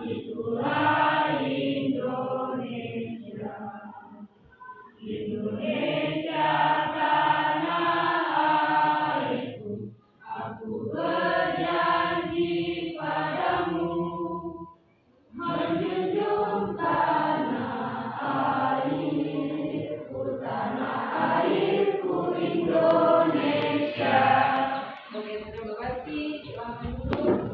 itulah Indonesia. Indonesia tanah airku, aku berjanji padamu, menjunjung tanah airku Indonesia. Oke, terima kasih. Silakan duduk.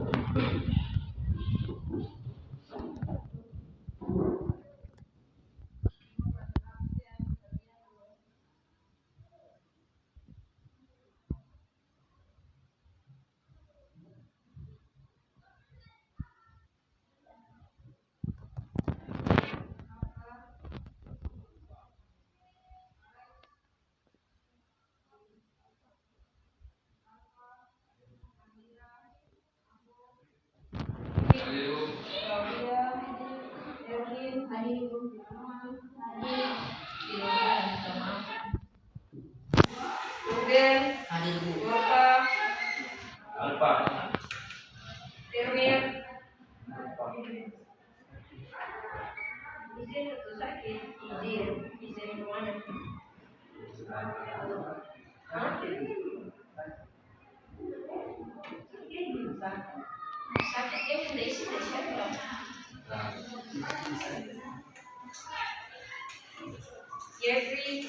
Jeffrey,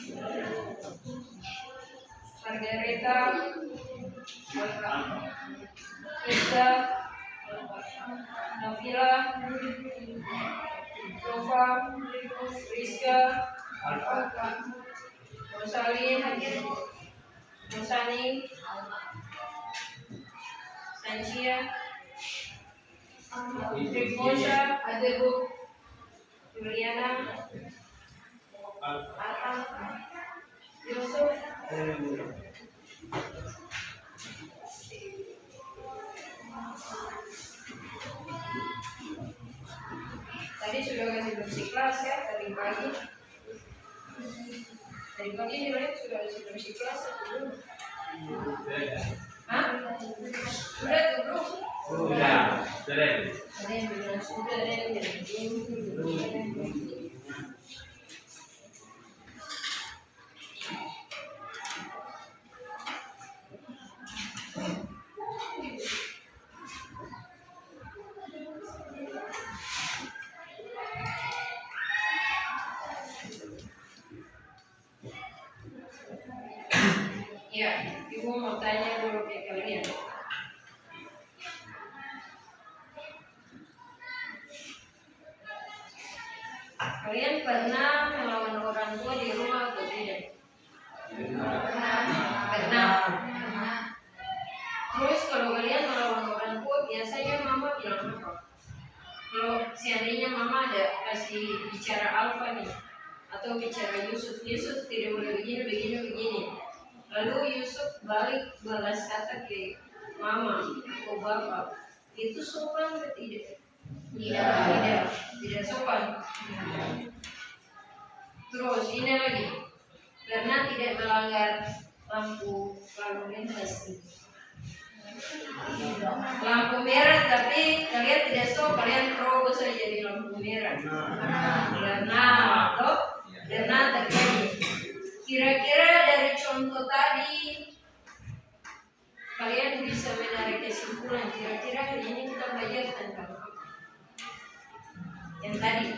Margareta, Isa, Nabila, Nova, Rizka, Rosalin, Rosani, Sanjia, Rikmosha, Adebu, Juliana, Atam, Yusuf, tadi sudah kasih bersih kelas ya, tadi pagi. Tadi pagi nilai sudah kasih bersih kelas belum? Hah? Sudah tuh belum? Sudah. Ada yang bilang sudah, ada yang bilang belum. Ya, Ibu mau tanya dulu ke kalian. Kalian pernah melawan orang tua di rumah atau tidak? Pernah. Terus kalau kalian melawan orang tua, biasanya mama bilang apa? Kalau seandainya mama ada kasih bicara Alfa nih, atau bicara Yusuf tidak boleh begini. Lalu Yusuf balik balas kata ke mama atau bapak, itu sopan atau tidak? Tidak sopan. Terus ini lagi, karena tidak melanggar lampu lalu lintas. Lampu merah tapi kalian tidak stop, kalian terobos saja di lampu merah. Karena terjadi. Kira-kira dari contoh tadi kalian bisa menarik kesimpulan, kira-kira ini kita belajar tentang apa? Yang tadi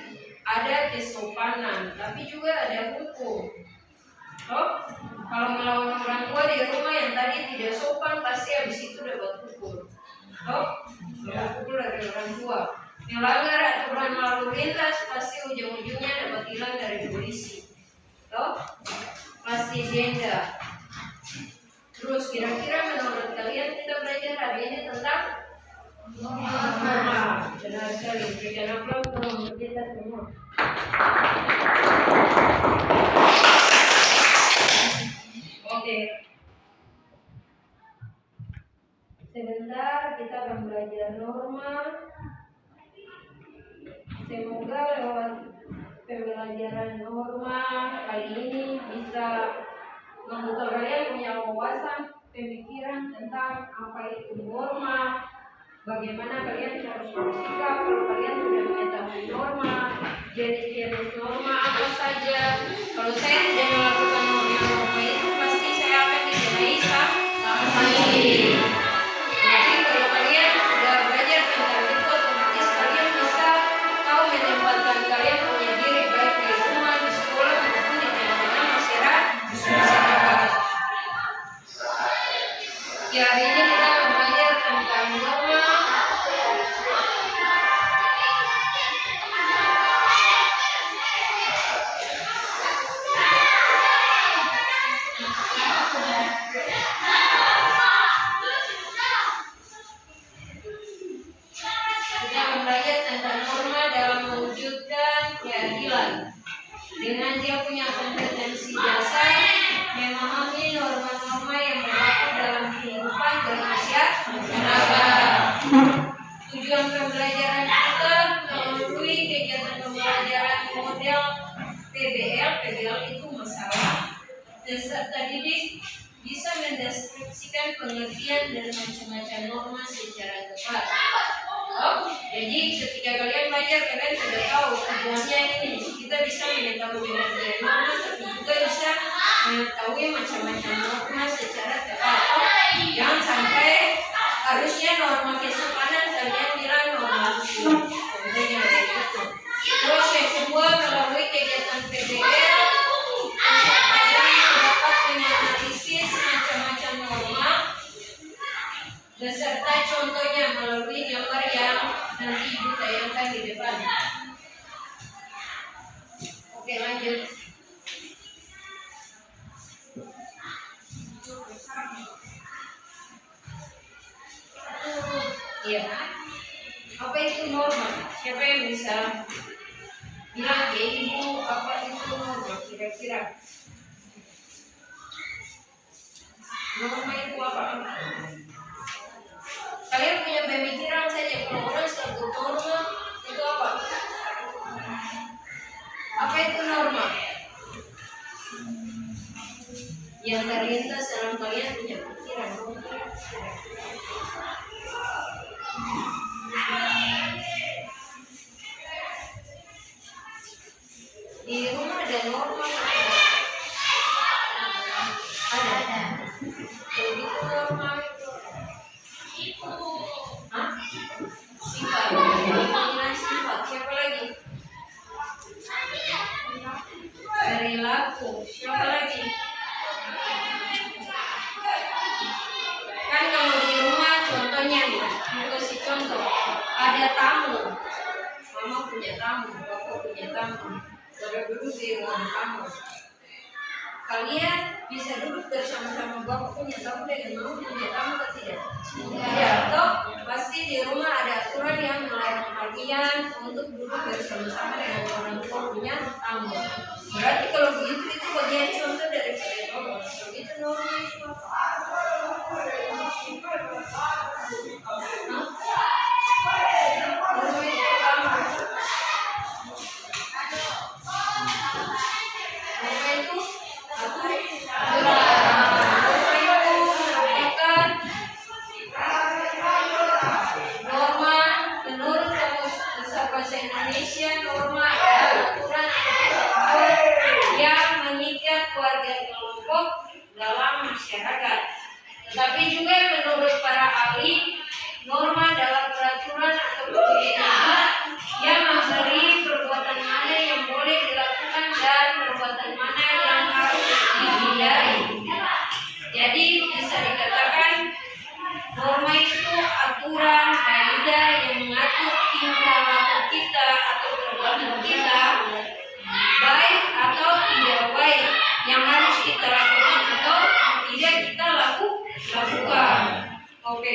ada kesopanan, tapi juga ada hukum. Kalau melawan orang tua di rumah yang tadi tidak sopan, pasti habis itu dapat hukum. Dapat pukul dari orang tua. Melanggar aturan lalu lintas, pasti ujung-ujungnya dapat hilang dari polisi. Pasti denda. Terus kira-kira menurut kalian kita belajar hari ini tentang norma? Benar sekali. Berikan aplaus untuk kita semua. Oke. Sebentar kita akan belajar norma. Semoga lewat pembelajaran norma kali ini bisa membuka kalian punya wawasan pemikiran tentang apa itu norma, bagaimana kalian harus bersikap jenis norma apa saja. Kalau saya tidak melakukan norma itu pasti saya akan dikenai sanksi. Jadi kalau kalian sudah belajar tentang itu, otomatis kalian bisa tahu menempatkan kalian punya diri baik di rumah, di sekolah maupun di tengah-tengah masyarakat. Ya, hari ini kita belajar tentang norma. Dengan dia punya kompetensi dasar memahami norma-norma yang berlaku dalam kehidupan bermasyarakat. Tujuan pembelajaran kita melalui kegiatan pembelajaran model PBL. PBL itu masalah. Peserta didik bisa mendeskripsikan pengertian dan macam-macam norma secara tepat. Jadi ketika kalian belajar, kalian sudah tahu tujuannya ini. Kita bisa mengetahui pengertian norma, tapi juga bisa mengetahui macam-macam norma secara tepat. Jangan sampai harusnya norma kesopanan kalian bilang norma itu. Contohnya begitu. Terus yang kedua, melalui kegiatan PBL, peserta didik dapat menganalisis macam-macam norma beserta contohnya melalui gambar yang nanti Ibu tayangkan di depan. Oke, lanjut. Iya. Apa itu norma? Siapa yang bisa bilang ke Ibu apa itu norma kira-kira? Norma itu apa? Kalian punya pemikiran saja kalau orang sebut norma itu apa? Apa itu norma? Yang terlintas dalam kalian punya pikiran. Di rumah ada norma? Ada. Jadi itu norma itu. Hah? Sifat. Panggilan sifat. Siapa lagi? Perilaku. Siapa lagi? Kan kalau di rumah contohnya nih, aku kasih contoh. Ada tamu. Mama punya tamu, bapak punya tamu. Pada duduk di ruang tamu. Kalian bisa duduk bersama-sama bapak punya tamu dengan mama punya tamu atau tidak? Tidak. Toh pasti di rumah ada aturan yang melarang kalian untuk duduk bersama-sama dengan orang tua punya tamu. Berarti kalau begitu itu bagian contoh dari norma. Itu norma itu apa? Norma itu Indonesia norma aturan yang mengikat keluarga kelompok dalam masyarakat. Tetapi juga menurut para ahli, norma dalam peraturan atau kebijakan yang memberi perbuatan mana yang boleh dilakukan dan perbuatan mana yang harus dihindari. Jadi bisa dikatakan norma itu aturan kaidah yang mengatur tingkah laku kita atau perbuatan kita, baik atau tidak baik, yang harus kita lakukan atau tidak kita lakukan. Oke.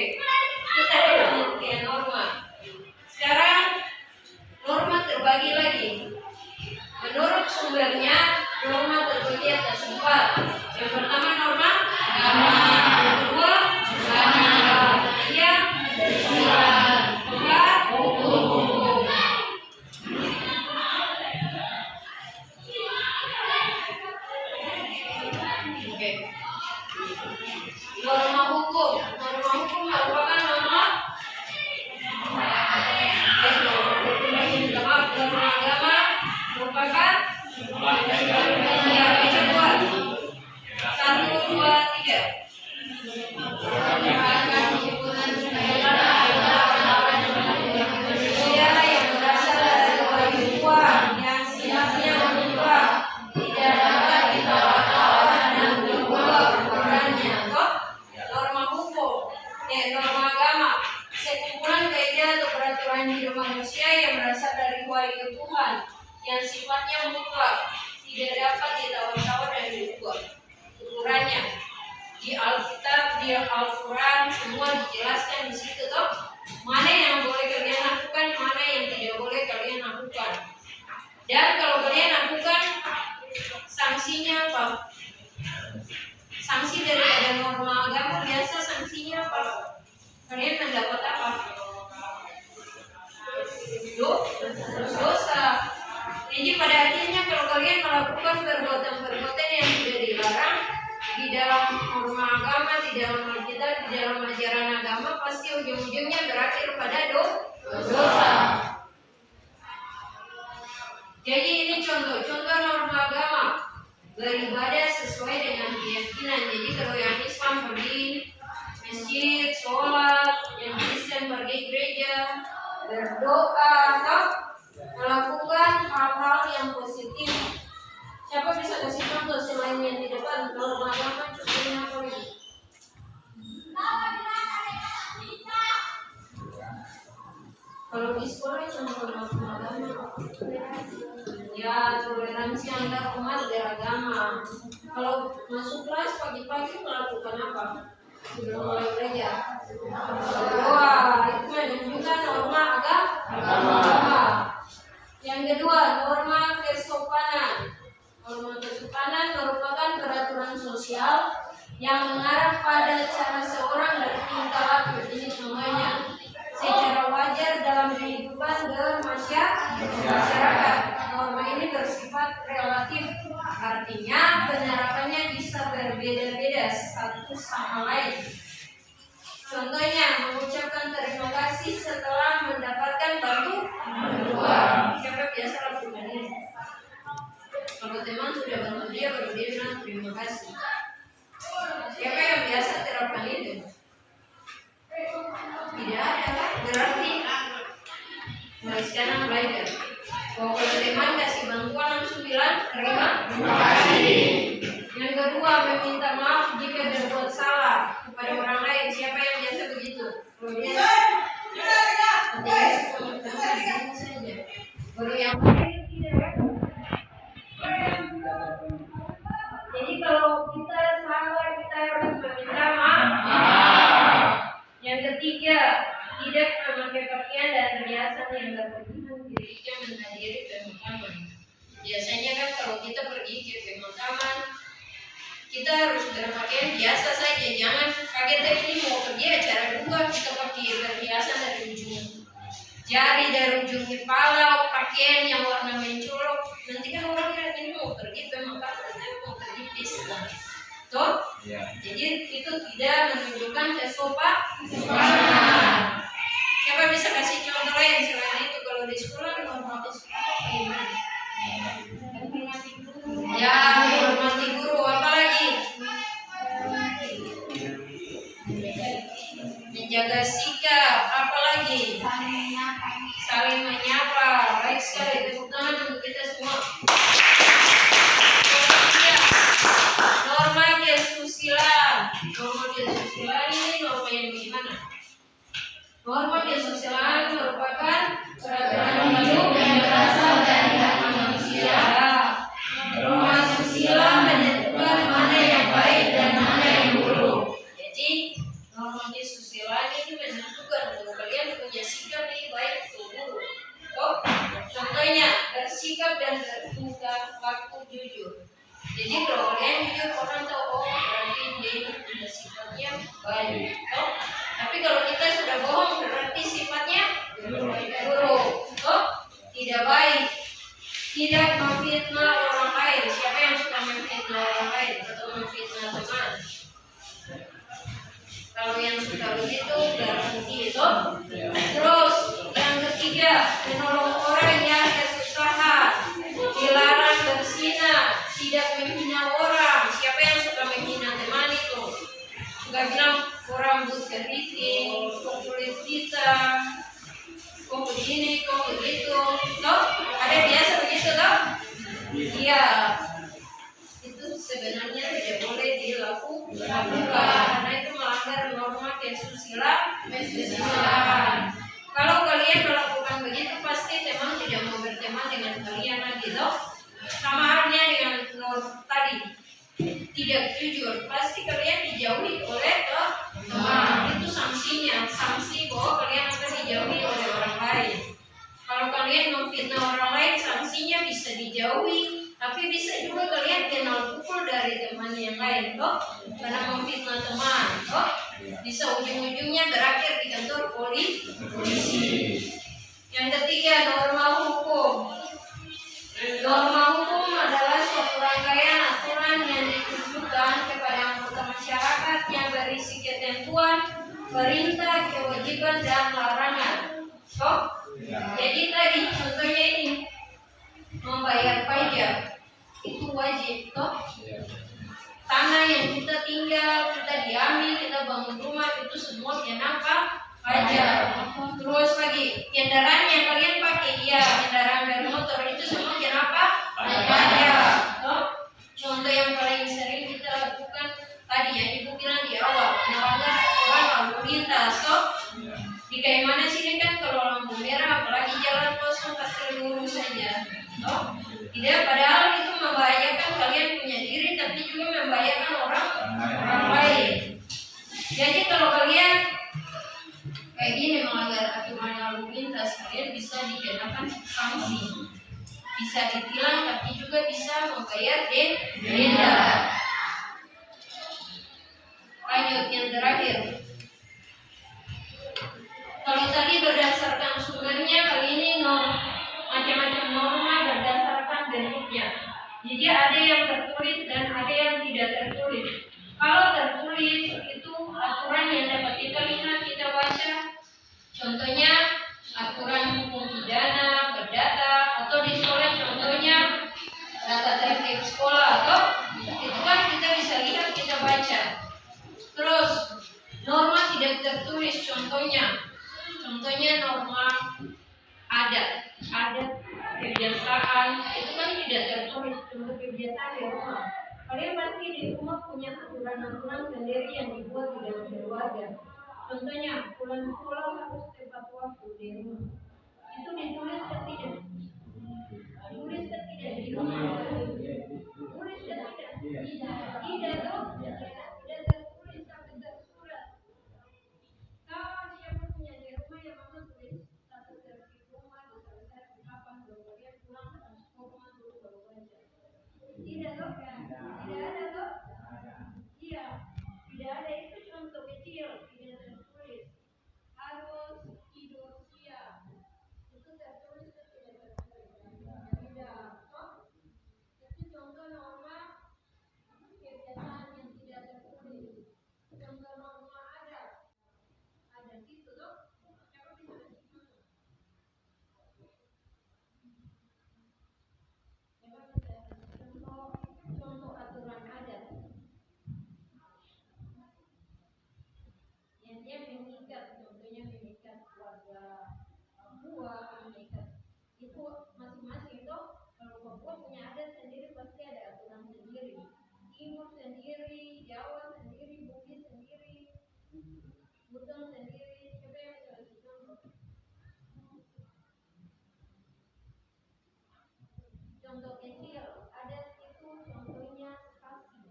perumpamaan hidup manusia yang berasal dari wahyu Tuhan, yang sifatnya mutlak, tidak dapat ditawar-tawar dan diubah ukurannya. Di Alkitab, di Al-Quran, semua dijelaskan di situ toh. Mana yang boleh kalian lakukan, mana yang tidak boleh kalian lakukan. Dan kalau kalian lakukan, sanksinya apa? Sanksi dari norma agama biasa sanksinya apa? Kalian mendapat apa? Dosa. Jadi pada akhirnya kalau kalian melakukan perbuatan-perbuatan yang sudah dilarang di dalam norma agama, di dalam Alkitab, di dalam ajaran agama, pasti ujung-ujungnya berakhir pada dosa. Jadi ini contoh-contoh norma agama, beribadah sesuai dengan keyakinan. Jadi kalau yang Islam pergi masjid, sholat, yang Kristen pergi gereja, berdoa, atau melakukan hal-hal yang positif. Siapa bisa kasih contoh selain yang di depan norma agama? Contohnya apa lagi? Kalau di sekolah contoh norma agama, ya toleransi antar umat beragama. Kalau masuk kelas pagi-pagi melakukan apa? Sebelum mulai belajar berdoa, itu menunjukkan norma agama. Yang kedua, norma kesopanan. Norma kesopanan merupakan peraturan sosial yang mengarah pada cara seorang bertingkah laku. Ini semuanya secara wajar dalam kehidupan masyarakat. Norma ini bersifat relatif, artinya penerapannya bisa berbeda-beda satu sama lain. Contohnya, mengucapkan terima kasih setelah mendapatkan bantuan. Siapa biasa lakukan ini? Kalau teman sudah bantu dia, baru dia bilang terima kasih. Siapa yang biasa terapkan itu? Tidak ada kan? Berarti mulai sekarang belajar. Kalau teman kasih bantuan langsung bilang terima kasih. Yang kedua, meminta maaf jika berbuat salah kepada orang lain. Siapa yang biasa begitu? Kalau dia saja. Baru yang lain tidak. Jadi kalau kita salah, kita harus meminta maaf. Yang ketiga, tidak memakai pakaian dan perhiasan yang berlebihan ketika menghadiri pemakaman. Biasanya kan kalau kita pergi ke pemakaman, kita harus berpakaian biasa saja. Jangan kaget ini mau pergi acara dua, kita pakai perhiasan dari ujung jari, dari ujung kepala, pakaian yang warna mencolok. Nanti kan orang kira ini mau pergi pemakaman, mau pergi pesta. Toh? Ya. Jadi itu tidak menunjukkan kesopanan. Siapa bisa kasih contoh lain selain itu? Kalau di sekolah menghormati sekolah bagaimana? Ya, menghormati guru. Apa lagi? Menjaga sikap. Apa lagi? Saling menyapa. Baik sekali, tepuk tangan untuk kita semua. Norma kesusilaan. Norma kesusilaan ini norma yang bagaimana? Norma kesusilaan merupakan peraturan hidup yang berasal dari hak manusia. Norma susila menentukan mana yang baik dan mana yang buruk. Jadi norma kesusilaan ini menentukan kalau kalian punya sikap ini baik atau buruk. Oh, contohnya bersikap dan bertingkah laku jujur. Jadi kalau kalian jujur, orang tahu berarti dia ini punya sifatnya baik. Oh, tapi kalau kita sudah bohong berarti sifatnya buruk. Oh, tidak baik. Tidak memfitnah orang lain. Siapa yang suka memfitnah orang lain atau memfitnah teman? Kalau yang suka begitu berarti itu. Terus yang ketiga, menolong orang yang kesusahan, dilarang berzina, tidak menghina orang. Siapa yang suka menghina teman itu? Suka bilang orang but keriting, kok kulit hitam, kok begini, kok begitu. Toh? Ada biasa begitu toh? Iya. Itu sebenarnya tidak boleh dilakukan karena itu melanggar norma kesusilaan. Kalau kalian melakukan kalian memfitnah orang lain, sanksinya bisa dijauhi, tapi bisa juga kalian kenal pukul dari teman yang lain, toh, karena memfitnah teman, toh, bisa ujung-ujungnya berakhir di kantor polisi. Yang ketiga, norma hukum. Norma hukum adalah suatu rangkaian aturan yang ditujukan kepada anggota masyarakat yang berisi ketentuan, perintah, kewajiban, dan larangan. Toh, jadi tadi contohnya ini membayar pajak itu wajib, toh. Tanah yang kita tinggal, kita diambil, kita bangun rumah itu semua kenapa? Pajak. Terus lagi kendaraan yang kalian pakai, kendaraan bermotor itu semua kenapa? Pajak. Toh, contoh yang paling sering kita lakukan tadi yang ibu bilang di awal, melanggar aturan lalu lintas, toh. Di kayak mana sini kan kalau lampu merah, apalagi jalan kosong kasih lurus saja, toh. Tidak, padahal itu membahayakan kalian punya diri, tapi juga membahayakan orang lain. Jadi kalau kalian kayak gini melanggar aturan lalu lintas, kalian bisa dikenakan sanksi, bisa ditilang, tapi juga bisa membayar denda. Lanjut yang terakhir. Kalau tadi berdasarkan sumbernya, kali ini macam-macam norma berdasarkan bentuknya. Jadi ada yang tertulis dan ada yang tidak tertulis. Kalau tertulis itu aturan yang dapat kita lihat, kita baca. Contohnya aturan hukum pidana, perdata, atau di sekolah contohnya data tertib sekolah, atau itu kan kita bisa lihat, kita baca. Terus norma tidak tertulis, contohnya norma adat, kebiasaan, itu kan tidak tertulis. Contoh kebiasaan di rumah, kalian pasti di rumah punya aturan-aturan sendiri yang dibuat di dalam keluarga. Contohnya pulang sekolah harus tepat waktu di rumah, itu ditulis atau tidak? Tulis atau tidak di rumah? Tulis atau tidak? Tidak dong, tidak tertulis sampai tersurat. Kalau siapa punya di rumah yang mama tulis satu tertib rumah, selesai kapan baru kalian pulang harus rumah dulu baru baca. Tidak dong, tidak ada dong. Iya, tidak ada, itu contoh kecil, tidak tertulis. Harus tidur siang, itu tertulis atau tidak tertulis? Tidak, toh. Itu contoh norma kebiasaan yang tidak tertulis. Contoh norma ada itu toh. Siapa bisa contoh aturan adat yang dia mengikat, contohnya mengikat warga Papua, mengikat itu masing-masing toh. Kalau Papua punya adat sendiri pasti ada aturan sendiri, Timur sendiri, Jawa sendiri, Bugis sendiri, Buton sendiri. Siapa yang bisa kasih contoh? Contoh kecil adat itu contohnya kasih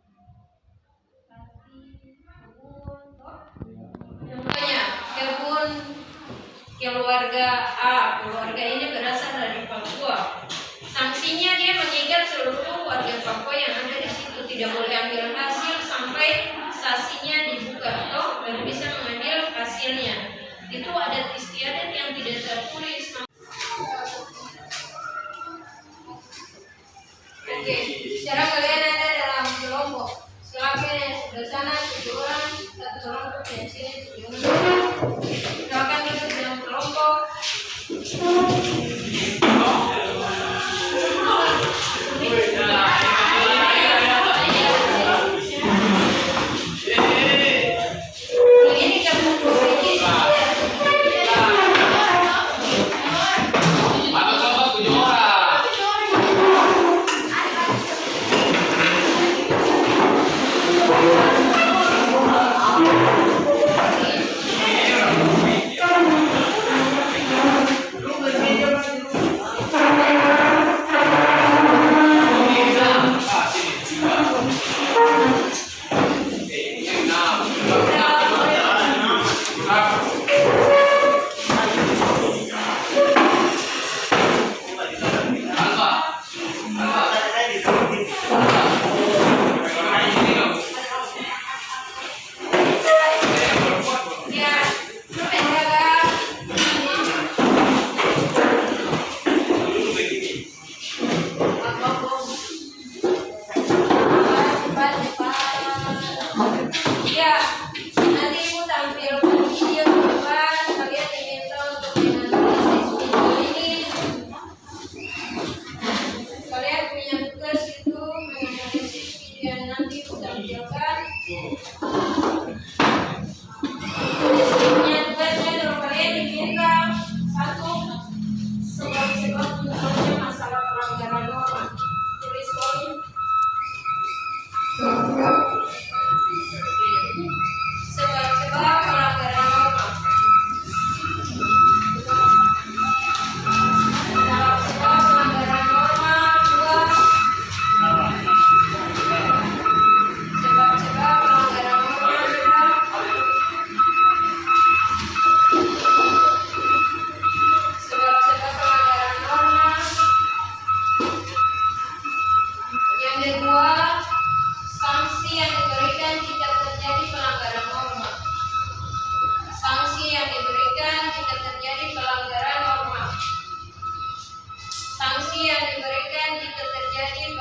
kebun, toh. Contohnya kebun keluarga A, keluarga ini berasal dari Papua. Sanksinya dia mengikat seluruh warga Papua yang ada di situ, tidak boleh ambil hasil sampai sasinya dibuka, toh, baru bisa mengambil hasilnya. Itu adat istiadat yang tidak tertulis. Oke, sekarang kalian ada dalam kelompok. Silakan yang sebelah sana 7 orang, satu kelompok yang sini 7 orang. Silakan duduk dalam kelompok.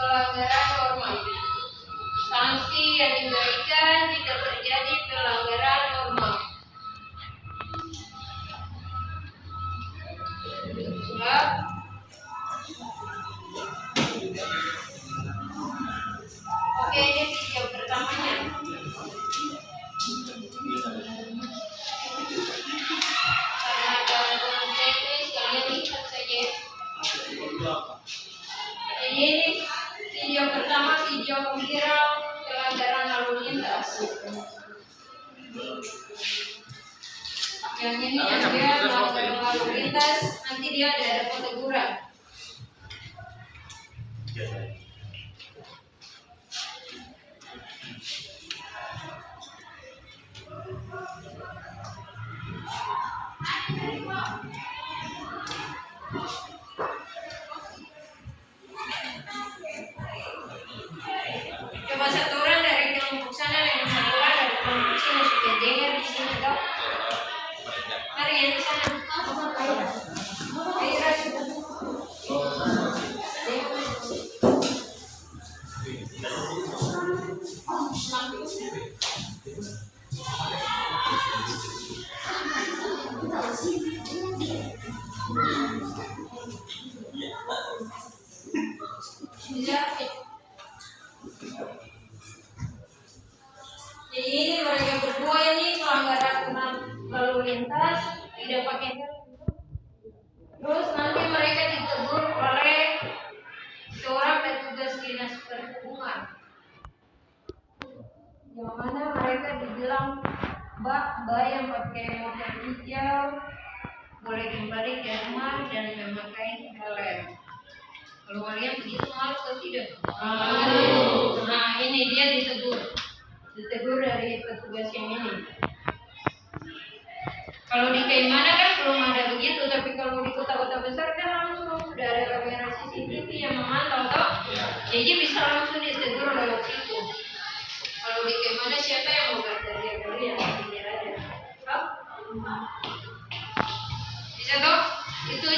pelanggaran norma. Sanksi yang diberikan jika terjadi pelanggaran norma. Sudah. Oke, ini video pertamanya. Karena gangguan teknis, kalian lihat saja. Ini video pertama, video viral pelanggaran lalu lintas. Yang ini yang dia pelanggaran lalu lintas, nanti dia ada teguran. Coba satu orang dari kelompok sana dan satu orang dari kelompok sini supaya dengar di sini dok. Mari yang di sana. Ayo sudah. Jadi ini mereka berdua ini pelanggaran lalu lintas tidak pakai helm. Terus nanti mereka ditegur oleh seorang petugas dinas perhubungan. Yang mana mereka dibilang mbak yang pakai motor hijau boleh kembali ke rumah dan memakai helm. Kalau kalian begitu malu atau tidak? Nah ini dia ditegur dari petugas yang ini. Kalau di Kaimana kan belum ada begitu, tapi kalau di kota-kota besar kan langsung sudah ada kamera CCTV yang memantau toh. Jadi bisa langsung ditegur lewat situ. Kalau di Kaimana siapa yang mau kata dia kalian tidak ada. Toh? Bisa toh? Itu.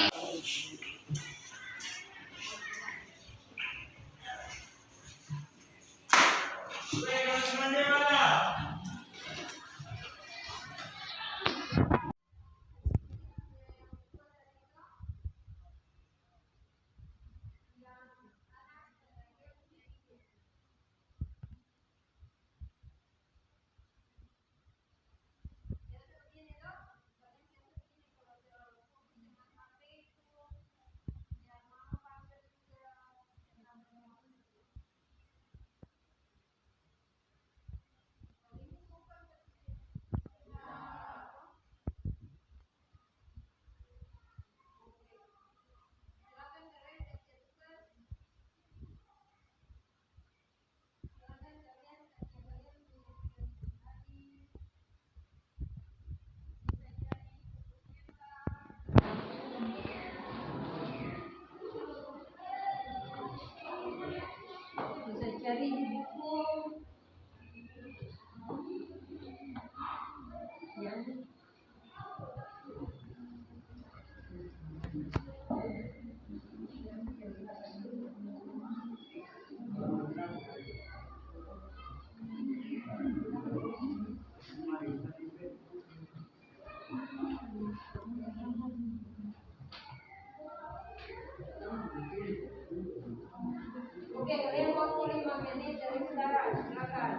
Cari di buku yang oke, kalian waktu 5 menit dari sekarang, silakan.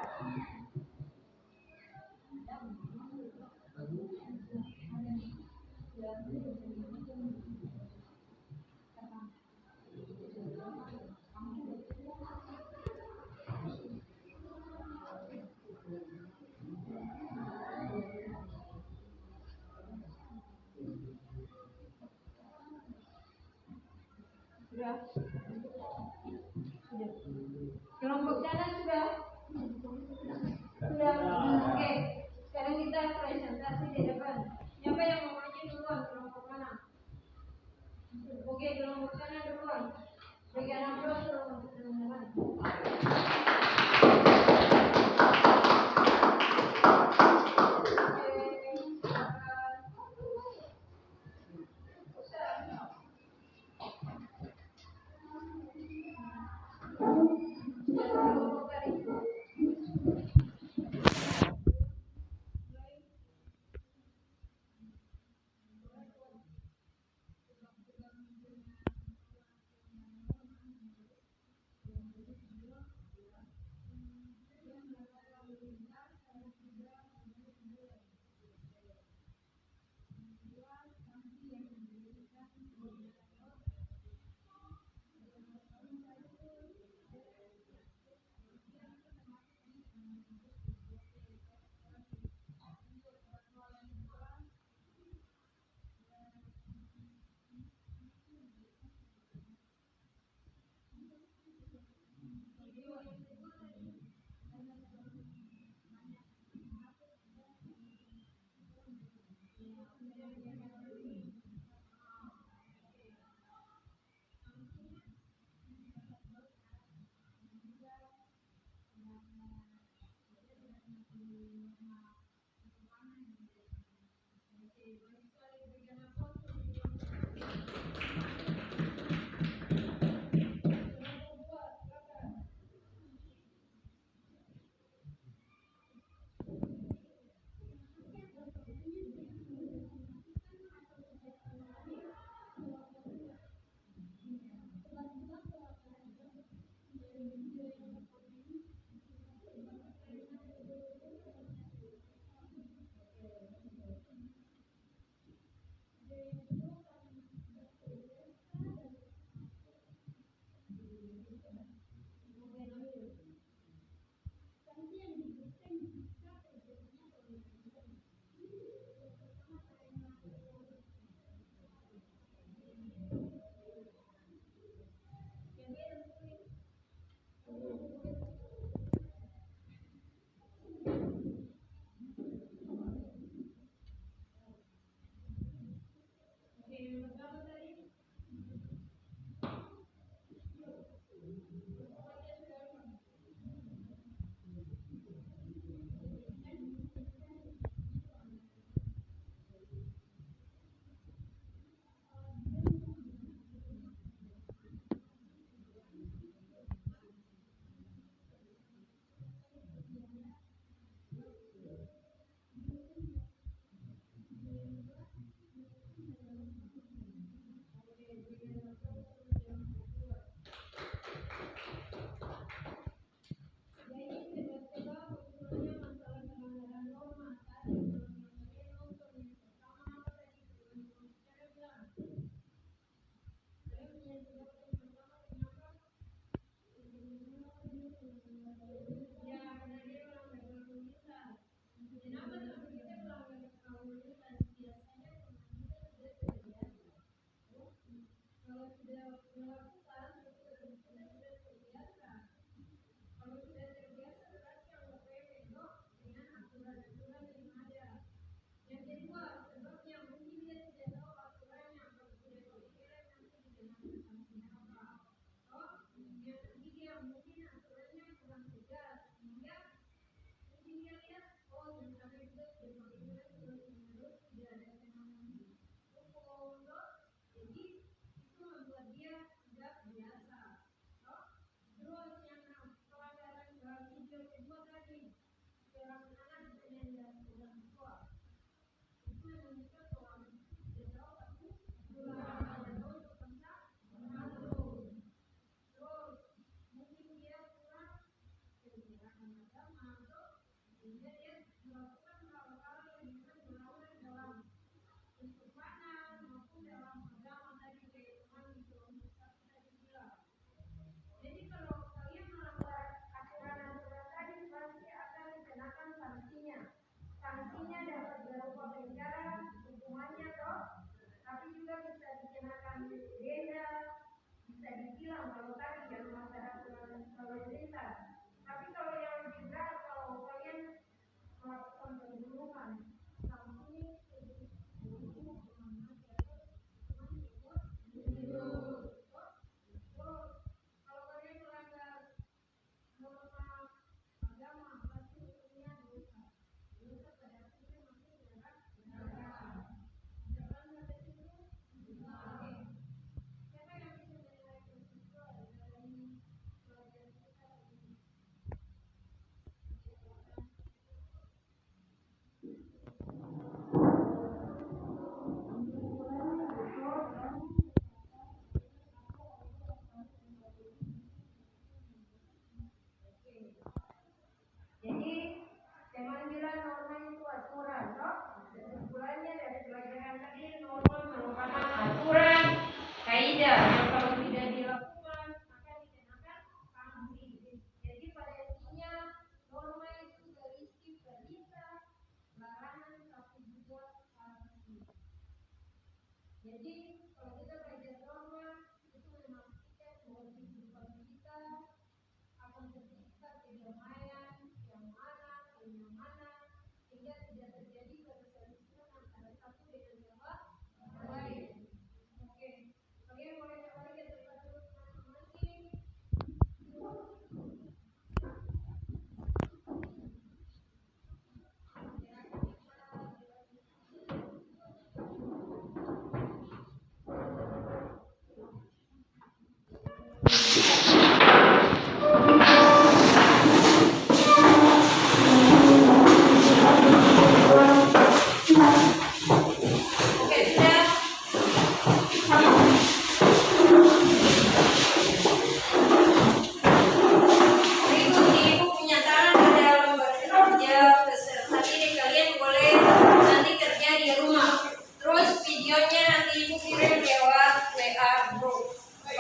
Sudah. Kelompok sana sudah. Oke. Sekarang kita presentasi di depan. Siapa yang mau maju duluan? Kelompok mana? Oke, kelompok sana duluan. Berikan aplaus untuk teman-teman.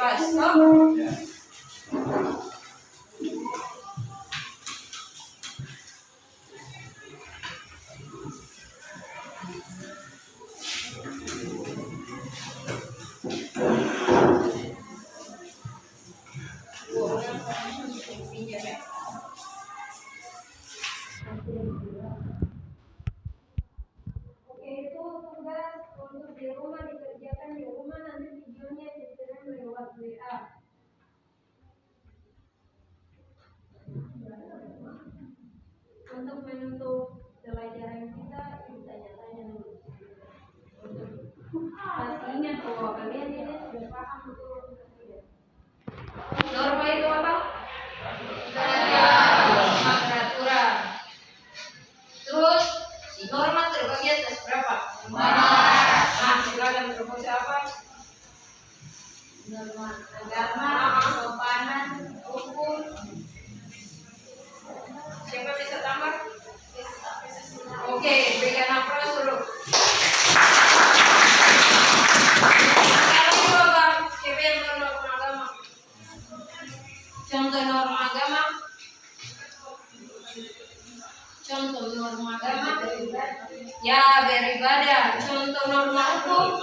bebas. Toh? Oke, itu tugas untuk di rumah dikerjakan di rumah, nanti videonya dikirim lewat WA. Untuk menutup pelajaran kita tanya-tanya dulu. Pasti ingat bahwa kalian ini sudah paham betul atau tidak. Norma itu apa? Peraturan. Terus si norma terbagi atas berapa? Nah, silakan terus apa? Norma agama, kesopanan, hukum. Siapa bisa tambah? Oke, berikan aplaus dulu. Sekarang coba siapa yang tahu norma agama? Contoh norma agama. Contoh norma agama. Ya, beribadah. Contoh norma hukum.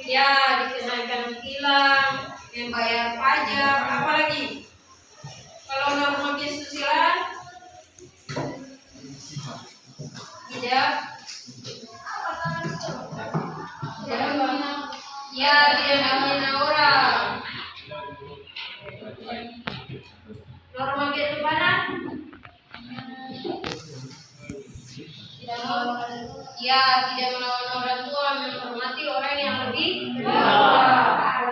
Ya, dikenaikan tilang, membayar pajak, apalagi? Kalau norma kesusilaan tidak, ya tidak menghina orang. Norma kesopanan, ya tidak melawan orang tua, menghormati orang yang lebih tua.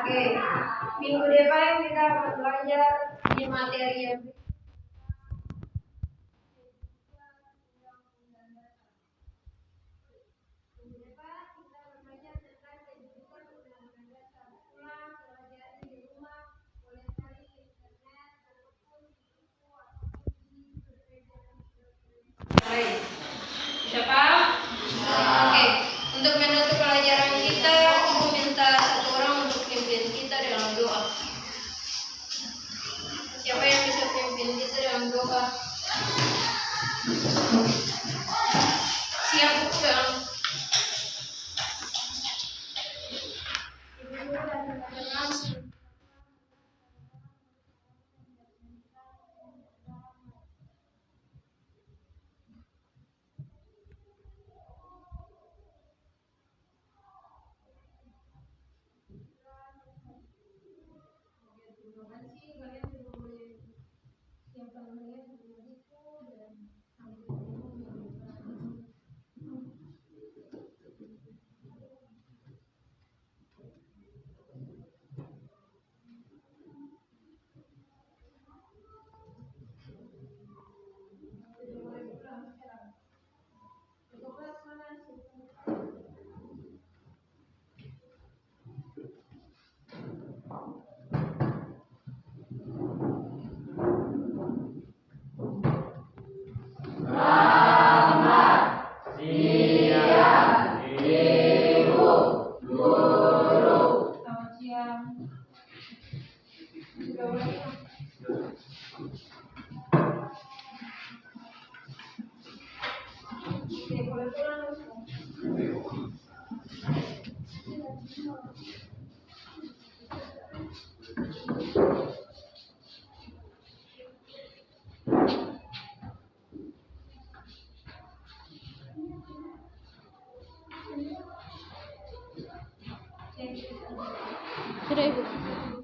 Oke, minggu depan kita akan belajar di materi yang baik. Bisa paham? Oke. Untuk menutup pelajaran kita, aku minta satu orang untuk pimpin kita dalam doa. Siapa yang bisa pimpin kita dalam doa? Siap bukan? Sudah Ibu.